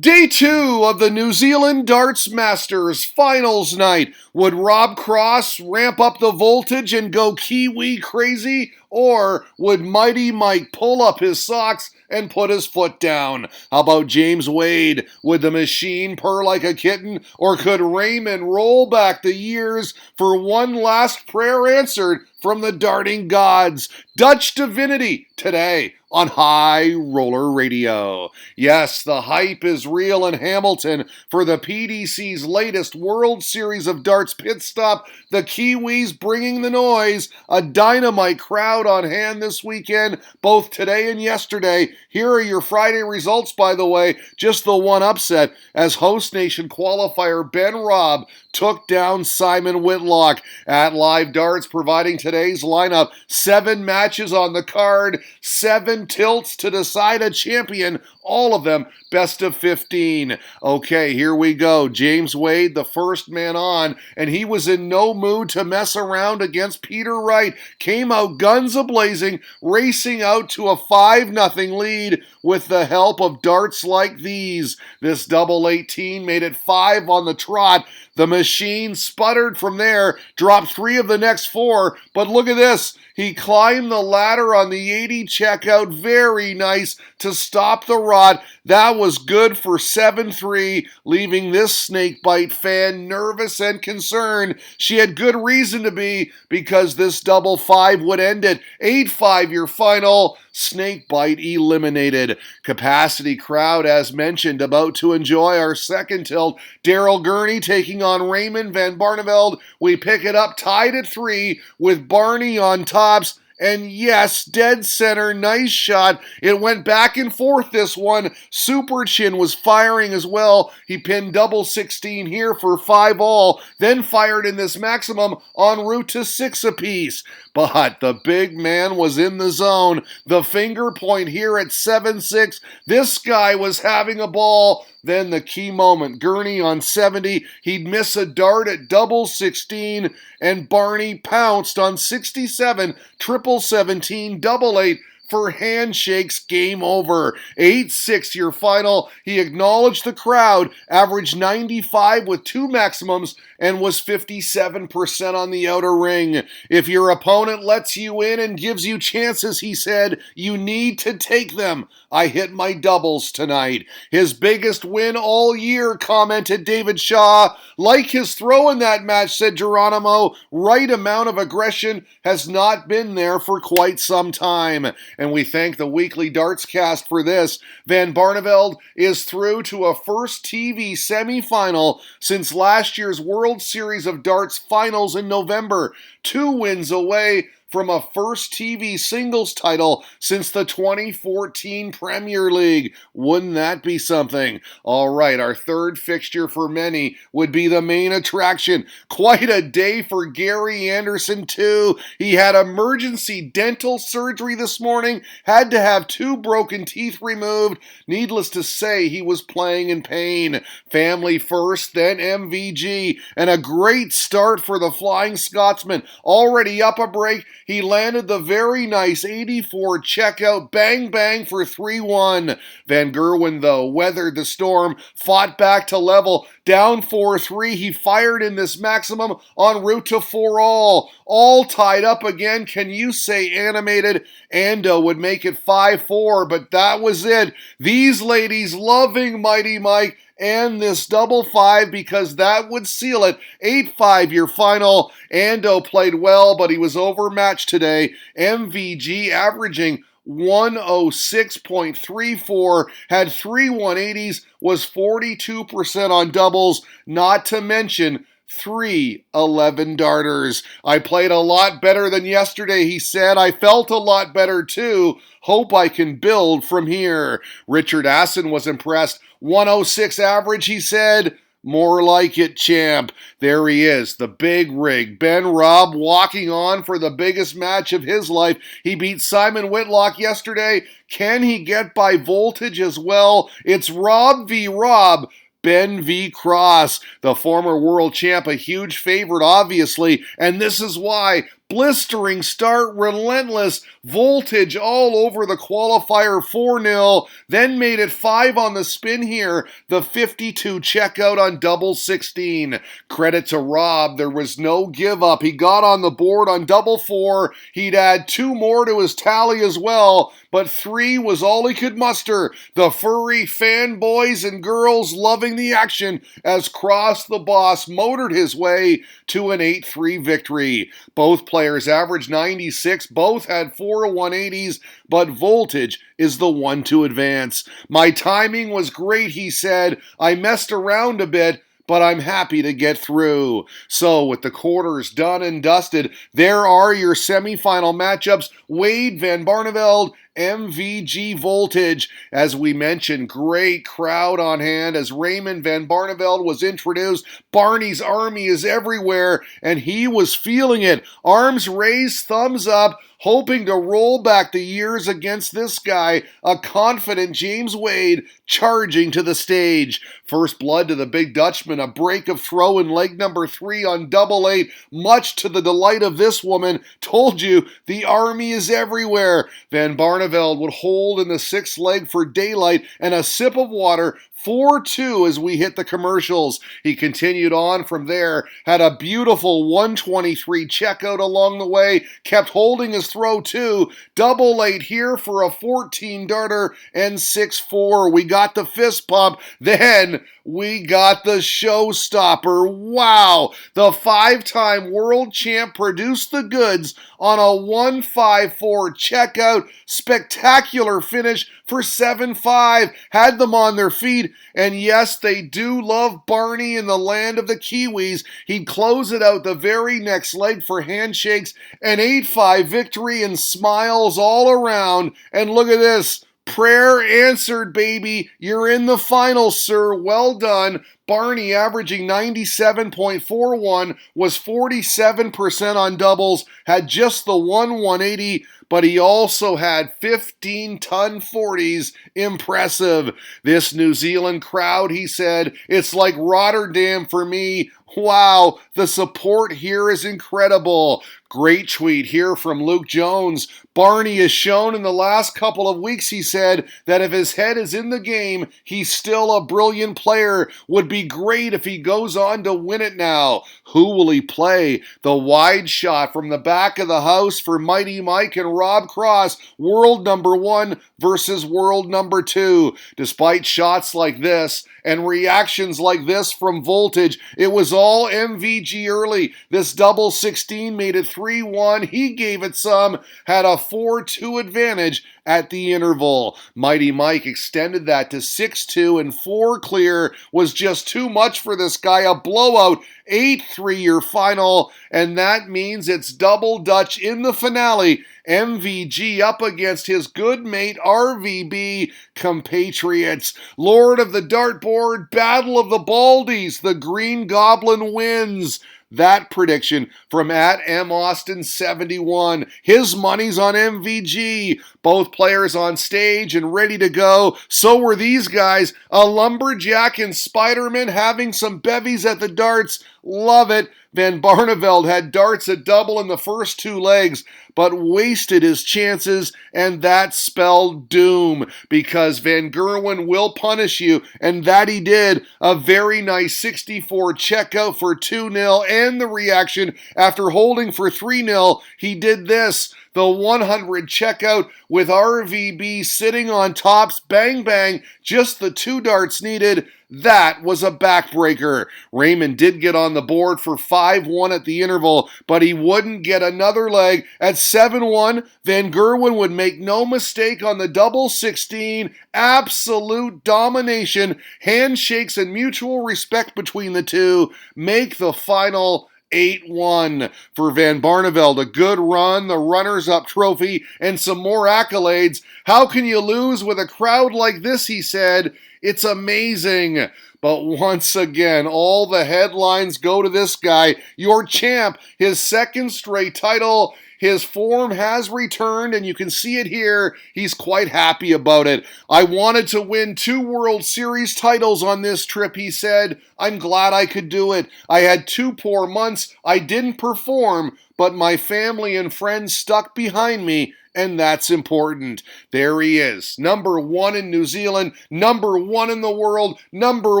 Day 2 of the New Zealand Darts Masters Finals night. Would Rob Cross ramp up the voltage and go Kiwi crazy? Or would Mighty Mike pull up his socks and put his foot down? How about James Wade? Would the machine purr like a kitten? Or could Raymond roll back the years for one last prayer answered from the darting gods? Dutch Divinity today on High Roller Radio. Yes, the hype is real in Hamilton for the PDC's latest World Series of Darts pit stop. The Kiwis bringing the noise. A dynamite crowd on hand this weekend, both today and yesterday. Here are your Friday results, by the way. Just the one upset as host nation qualifier Ben Robb took down Simon Whitlock. At Live Darts, providing today's lineup, 7 matches on the card, 7 tilts to decide a champion, all of them best of 15. Okay, here we go. James Wade, the first man on, and he was in no mood to mess around against Peter Wright. Came out guns a-blazing, racing out to a 5-0 lead with the help of darts like these. This double 18 made it 5 on the trot. The machine sputtered from there, dropped 3 of the next 4, but look at this. He climbed the ladder on the 80 checkout, very nice, to stop the rot. That was good for 7-3, leaving this snakebite fan nervous and concerned. She had good reason to be, because this double 5 would end it. 8-5 your final. Snakebite eliminated. Capacity crowd, as mentioned, about to enjoy our second tilt. Daryl Gurney taking on Raymond van Barneveld. We pick it up tied at 3 with Barney on tops. And yes, dead center, nice shot. It went back and forth, this one. Super Chin was firing as well. He pinned double 16 here for 5 all, then fired in this maximum en route to 6 apiece. But the big man was in the zone. The finger point here at 7-6. This guy was having a ball. Then the key moment, Gurney on 70, he'd miss a dart at double 16, and Barney pounced on 67, triple 17, double 8, for handshakes, game over. 8-6 your final. He acknowledged the crowd, averaged 95 with 2 maximums, and was 57% on the outer ring. If your opponent lets you in and gives you chances, he said, you need to take them. I hit my doubles tonight. His biggest win all year, commented David Shaw. Like his throw in that match, said Geronimo, right amount of aggression has not been there for quite some time. And we thank the Weekly Darts cast for this. Van Barneveld is through to a first TV semifinal since last year's World Series of Darts finals in November. 2 wins away from a first TV singles title since the 2014 Premier League. Wouldn't that be something? All right, our third fixture for many would be the main attraction. Quite a day for Gary Anderson, too. He had emergency dental surgery this morning, had to have 2 broken teeth removed. Needless to say, he was playing in pain. Family first, then MVG, and a great start for the Flying Scotsman. Already up a break, he landed the very nice 84 checkout, bang bang for 3-1. Van Gerwen, though, weathered the storm, fought back to level, down 4-3. He fired in this maximum en route to 4 all tied up again. Can you say animated? Ando would make it 5-4, but that was it. These ladies loving Mighty Mike and this double 5 because that would seal it. 8-5 your final. Ando played well, but he was overmatched today. MVG averaging 106.34, had 3 180s, was 42% on doubles, not to mention 3 11 darters. I played a lot better than yesterday, he said. I felt a lot better too. Hope I can build from here. Richard Asson was impressed. 106 average, he said. More like it, champ. There he is, the big rig. Ben Robb walking on for the biggest match of his life. He beat Simon Whitlock yesterday. Can he get by voltage as well? It's Rob v. Rob. Ben v. Cross, the former world champ, a huge favorite, obviously, and this is why. blistering start, relentless voltage all over the qualifier 4-0, then made it 5 on the spin here, the 52 checkout on double 16. Credit to Rob, there was no give up. He got on the board on double 4. He'd add 2 more to his tally as well, but 3 was all he could muster. The furry fanboys and girls loving the action as Cross the Boss motored his way to an 8-3 victory. Both players averaged 96, both had 4 180s, but Voltage is the one to advance. My timing was great, he said. I messed around a bit, but I'm happy to get through. So with the quarters done and dusted, there are your semifinal matchups. Wade Van Barneveld, MVG Voltage. As we mentioned, great crowd on hand as Raymond Van Barneveld was introduced. Barney's army is everywhere, and he was feeling it. Arms raised, thumbs up, hoping to roll back the years against this guy, a confident James Wade charging to the stage. First blood to the Big Dutchman, a break of throw in leg number 3 on double 8, much to the delight of this woman. Told you, the army is everywhere. Van Barneveld would hold in the 6th leg for daylight and a sip of water. 4-2 as we hit the commercials. He continued on from there, had a beautiful 123 checkout along the way, kept holding his throw too. Double 8 here for a 14 darter and 6-4. We got the fist pump. Then we got the showstopper. Wow! The 5-time world champ produced the goods on a 154 checkout. Spectacular finish for 7-5. Had them on their feet. And yes, they do love Barney in the land of the Kiwis. He'd close it out the very next leg for handshakes. An 8-5 victory and smiles all around. And look at this. Prayer answered, baby. You're in the finals, sir. Well done. Barney, averaging 97.41, was 47% on doubles, had just the 180, but he also had 15-ton 40s. Impressive. This New Zealand crowd, he said, it's like Rotterdam for me. Wow, the support here is incredible. Great tweet here from Luke Jones. Barney has shown in the last couple of weeks, he said, that if his head is in the game, he's still a brilliant player. Would be great if he goes on to win it now. Who will he play? The wide shot from the back of the house for Mighty Mike and Rob Cross. World number 1 versus world number 2. Despite shots like this and reactions like this from Voltage, it was all MVG early. This double 16 made it 3-1. He gave it some, had a 4-2 advantage at the interval. Mighty Mike extended that to 6-2, and 4 clear was just too much for this guy. A blowout 8-3 final, and that means it's double Dutch in the finale. MVG up against his good mate RVB compatriots. Lord of the Dartboard, Battle of the Baldies, the Green Goblin wins. That prediction from at M. Austin 71. His money's on MVG. Both players on stage and ready to go. So were these guys. A lumberjack and Spider-Man having some bevies at the darts. Love it. Van Barneveld had darts at double in the first 2 legs, but wasted his chances, and that spelled doom, because Van Gerwen will punish you, and that he did. A very nice 64 checkout for 2-0, and the reaction after holding for 3-0, he did this. The 100 checkout with RVB sitting on tops, bang bang, just the 2 darts needed. That was a backbreaker. Raymond did get on the board for 5-1 at the interval, but he wouldn't get another leg. At 7-1, Van Gerwen would make no mistake on the double 16. Absolute domination, handshakes and mutual respect between the two make the final 8-1 for Van Barneveld. A good run, the runners-up trophy, and some more accolades. How can you lose with a crowd like this, he said. It's amazing. But once again, all the headlines go to this guy, your champ, his second straight title, His form has returned, and you can see it here. He's quite happy about it. I wanted to win 2 World Series titles on this trip, he said. I'm glad I could do it. I had 2 poor months. I didn't perform, but my family and friends stuck behind me, and that's important. There he is, number 1 in New Zealand, number 1 in the world, number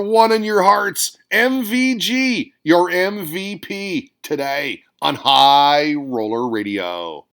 1 in your hearts. MVG, your MVP, today on High Roller Radio.